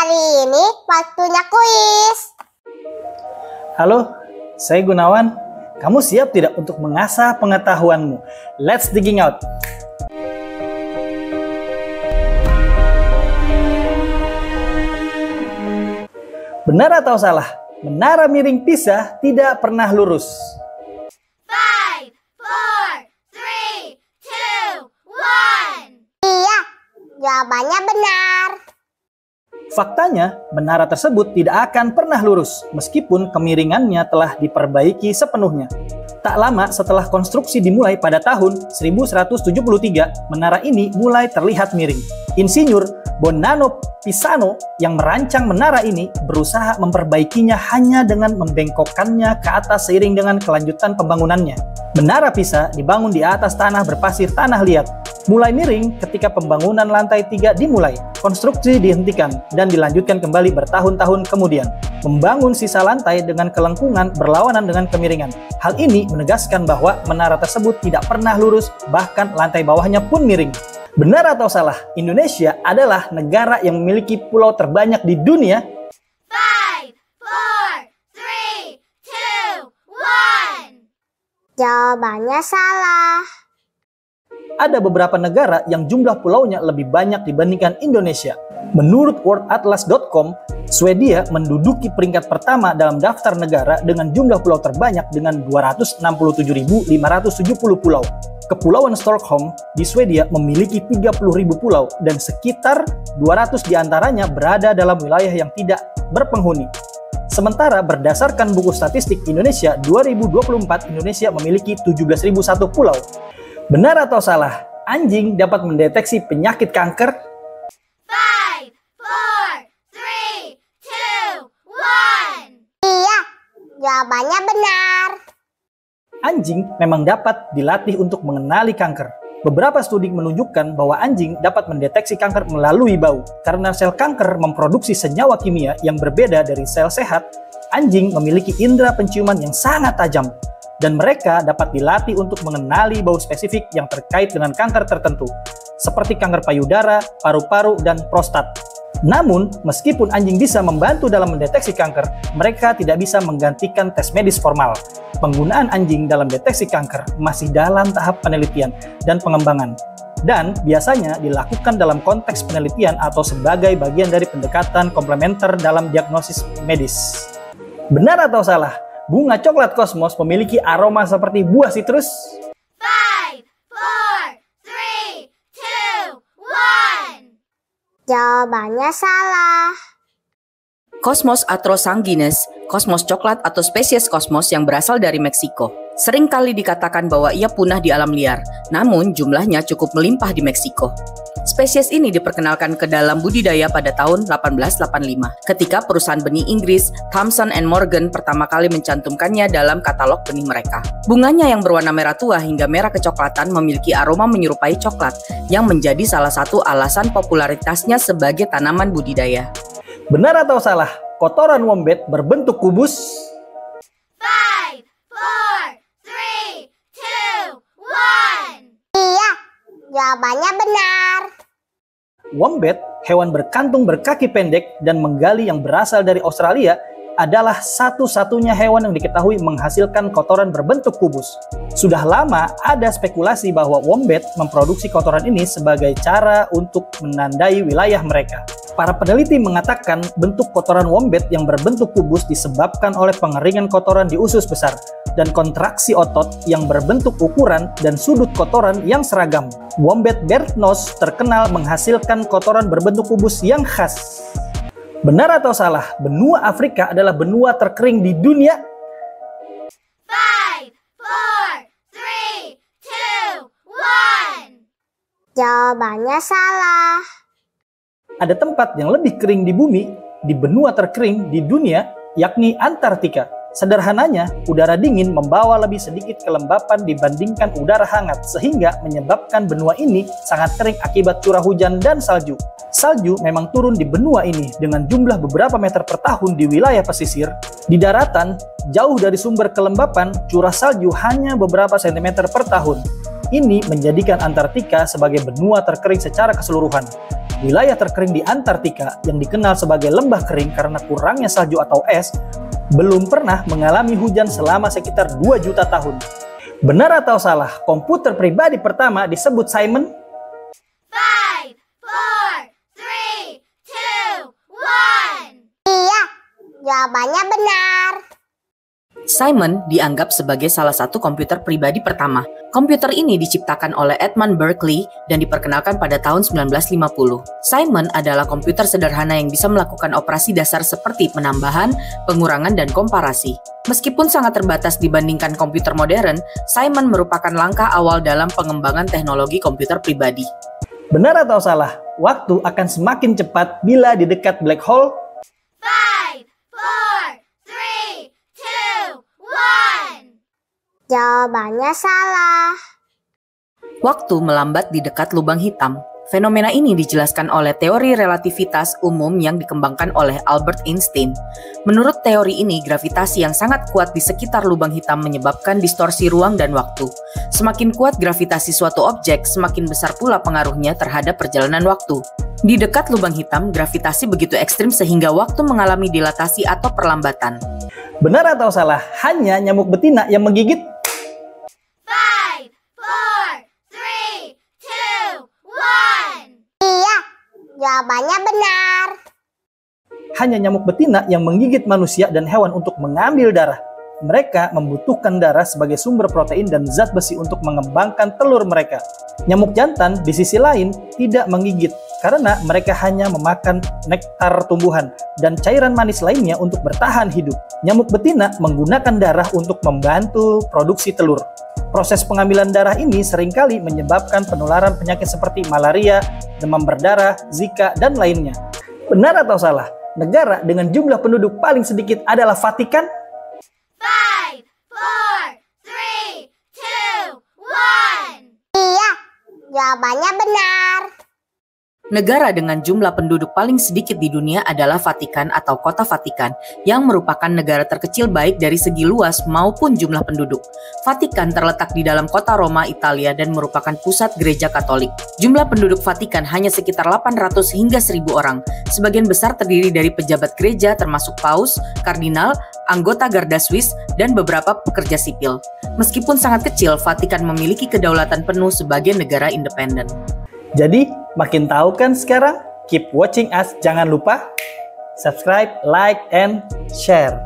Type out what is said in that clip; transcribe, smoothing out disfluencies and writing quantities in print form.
Hari ini waktunya kuis. Halo, saya Gunawan. Kamu siap tidak untuk mengasah pengetahuanmu? Let's digging out. Benar atau salah? Menara miring Pisa tidak pernah lurus. 5, 4, 3, 2, 1. Iya, jawabannya benar. Faktanya, menara tersebut tidak akan pernah lurus, meskipun kemiringannya telah diperbaiki sepenuhnya. Tak lama setelah konstruksi dimulai pada tahun 1173, menara ini mulai terlihat miring. Insinyur Bonanno Pisano yang merancang menara ini berusaha memperbaikinya hanya dengan membengkokkannya ke atas seiring dengan kelanjutan pembangunannya. Menara Pisa dibangun di atas tanah berpasir tanah liat. Mulai miring ketika pembangunan lantai 3 dimulai. Konstruksi dihentikan dan dilanjutkan kembali bertahun-tahun kemudian. Membangun sisa lantai dengan kelengkungan berlawanan dengan kemiringan. Hal ini menegaskan bahwa menara tersebut tidak pernah lurus, bahkan lantai bawahnya pun miring. Benar atau salah? Indonesia adalah negara yang memiliki pulau terbanyak di dunia. 5, 4, 3, 2, 1. Jawabannya salah. Ada beberapa negara yang jumlah pulaunya lebih banyak dibandingkan Indonesia. Menurut worldatlas.com, Swedia menduduki peringkat pertama dalam daftar negara dengan jumlah pulau terbanyak dengan 267.570 pulau. Kepulauan Stockholm di Swedia memiliki 30.000 pulau dan sekitar 200 diantaranya berada dalam wilayah yang tidak berpenghuni. Sementara berdasarkan buku statistik Indonesia 2024, Indonesia memiliki 17.001 pulau. Benar atau salah? Anjing dapat mendeteksi penyakit kanker? 5, 4, 3, 2, 1. Iya, jawabannya benar. Anjing memang dapat dilatih untuk mengenali kanker. Beberapa studi menunjukkan bahwa anjing dapat mendeteksi kanker melalui bau. Karena sel kanker memproduksi senyawa kimia yang berbeda dari sel sehat, anjing memiliki indera penciuman yang sangat tajam. Dan mereka dapat dilatih untuk mengenali bau spesifik yang terkait dengan kanker tertentu, seperti kanker payudara, paru-paru, dan prostat. Namun, meskipun anjing bisa membantu dalam mendeteksi kanker, mereka tidak bisa menggantikan tes medis formal. Penggunaan anjing dalam deteksi kanker masih dalam tahap penelitian dan pengembangan, dan biasanya dilakukan dalam konteks penelitian atau sebagai bagian dari pendekatan komplementer dalam diagnosis medis. Benar atau salah? Bunga coklat kosmos memiliki aroma seperti buah sitrus? 5, 4, 3, 2, 1. Jawabannya salah. Cosmos atrosanguinus, kosmos coklat atau spesies kosmos yang berasal dari Meksiko. Sering kali dikatakan bahwa ia punah di alam liar, namun jumlahnya cukup melimpah di Meksiko. Spesies ini diperkenalkan ke dalam budidaya pada tahun 1885, ketika perusahaan benih Inggris Thomson & Morgan pertama kali mencantumkannya dalam katalog benih mereka. Bunganya yang berwarna merah tua hingga merah kecoklatan memiliki aroma menyerupai coklat, yang menjadi salah satu alasan popularitasnya sebagai tanaman budidaya. Benar atau salah? Kotoran wombat berbentuk kubus? 5, 4, 3, 2, 1. Iya, jawabannya benar. Wombat, hewan berkantung berkaki pendek dan menggali yang berasal dari Australia, adalah satu-satunya hewan yang diketahui menghasilkan kotoran berbentuk kubus. Sudah lama ada spekulasi bahwa wombat memproduksi kotoran ini sebagai cara untuk menandai wilayah mereka. Para peneliti mengatakan bentuk kotoran wombat yang berbentuk kubus disebabkan oleh pengeringan kotoran di usus besar dan kontraksi otot yang berbentuk ukuran dan sudut kotoran yang seragam. Wombat Beardnose terkenal menghasilkan kotoran berbentuk kubus yang khas. Benar atau salah? Benua Afrika adalah benua terkering di dunia? 5, 4, 3, 2, 1. Jawabannya salah. Ada tempat yang lebih kering di bumi, di benua terkering di dunia, yakni Antartika. Sederhananya, udara dingin membawa lebih sedikit kelembapan dibandingkan udara hangat, sehingga menyebabkan benua ini sangat kering akibat curah hujan dan salju. Salju memang turun di benua ini dengan jumlah beberapa meter per tahun di wilayah pesisir. Di daratan, jauh dari sumber kelembapan, curah salju hanya beberapa sentimeter per tahun. Ini menjadikan Antartika sebagai benua terkering secara keseluruhan. wilayah terkering di Antartika yang dikenal sebagai lembah kering karena kurangnya salju atau es, belum pernah mengalami hujan selama sekitar 2 juta tahun. Benar atau salah, komputer pribadi pertama disebut Simon? 5, 4, 3, 2, 1. Iya, jawabannya benar. Simon dianggap sebagai salah satu komputer pribadi pertama. Komputer ini diciptakan oleh Edmund Berkeley dan diperkenalkan pada tahun 1950. Simon adalah komputer sederhana yang bisa melakukan operasi dasar seperti penambahan, pengurangan, dan komparasi. Meskipun sangat terbatas dibandingkan komputer modern, Simon merupakan langkah awal dalam pengembangan teknologi komputer pribadi. Benar atau salah, waktu akan semakin cepat bila di dekat black hole? 5, 4, 3, 2, 1. Jawabannya salah. Waktu melambat di dekat lubang hitam. Fenomena ini dijelaskan oleh teori relativitas umum yang dikembangkan oleh Albert Einstein. Menurut teori ini, gravitasi yang sangat kuat di sekitar lubang hitam menyebabkan distorsi ruang dan waktu. Semakin kuat gravitasi suatu objek, semakin besar pula pengaruhnya terhadap perjalanan waktu. Di dekat lubang hitam, gravitasi begitu ekstrim sehingga waktu mengalami dilatasi atau perlambatan. Benar atau salah, hanya nyamuk betina yang menggigit? 5, 4, 3, 2, 1. Iya, jawabannya benar. Hanya nyamuk betina yang menggigit manusia dan hewan untuk mengambil darah. Mereka membutuhkan darah sebagai sumber protein dan zat besi untuk mengembangkan telur mereka. Nyamuk jantan di sisi lain tidak menggigit karena mereka hanya memakan nektar tumbuhan dan cairan manis lainnya untuk bertahan hidup. Nyamuk betina menggunakan darah untuk membantu produksi telur. Proses pengambilan darah ini seringkali menyebabkan penularan penyakit seperti malaria, demam berdarah, Zika, dan lainnya. Benar atau salah? Negara dengan jumlah penduduk paling sedikit adalah Vatikan? 5, 4, 3, 2, 1. Iya, jawabannya benar. Negara dengan jumlah penduduk paling sedikit di dunia adalah Vatikan atau Kota Vatikan, yang merupakan negara terkecil baik dari segi luas maupun jumlah penduduk. Vatikan terletak di dalam kota Roma, Italia, dan merupakan pusat gereja Katolik. Jumlah penduduk Vatikan hanya sekitar 800 hingga 1000 orang. Sebagian besar terdiri dari pejabat gereja termasuk paus, kardinal, anggota Garda Swiss, dan beberapa pekerja sipil. Meskipun sangat kecil, Vatikan memiliki kedaulatan penuh sebagai negara independen. Jadi, makin tahu kan sekarang? Keep watching us, jangan lupa subscribe, like, and share.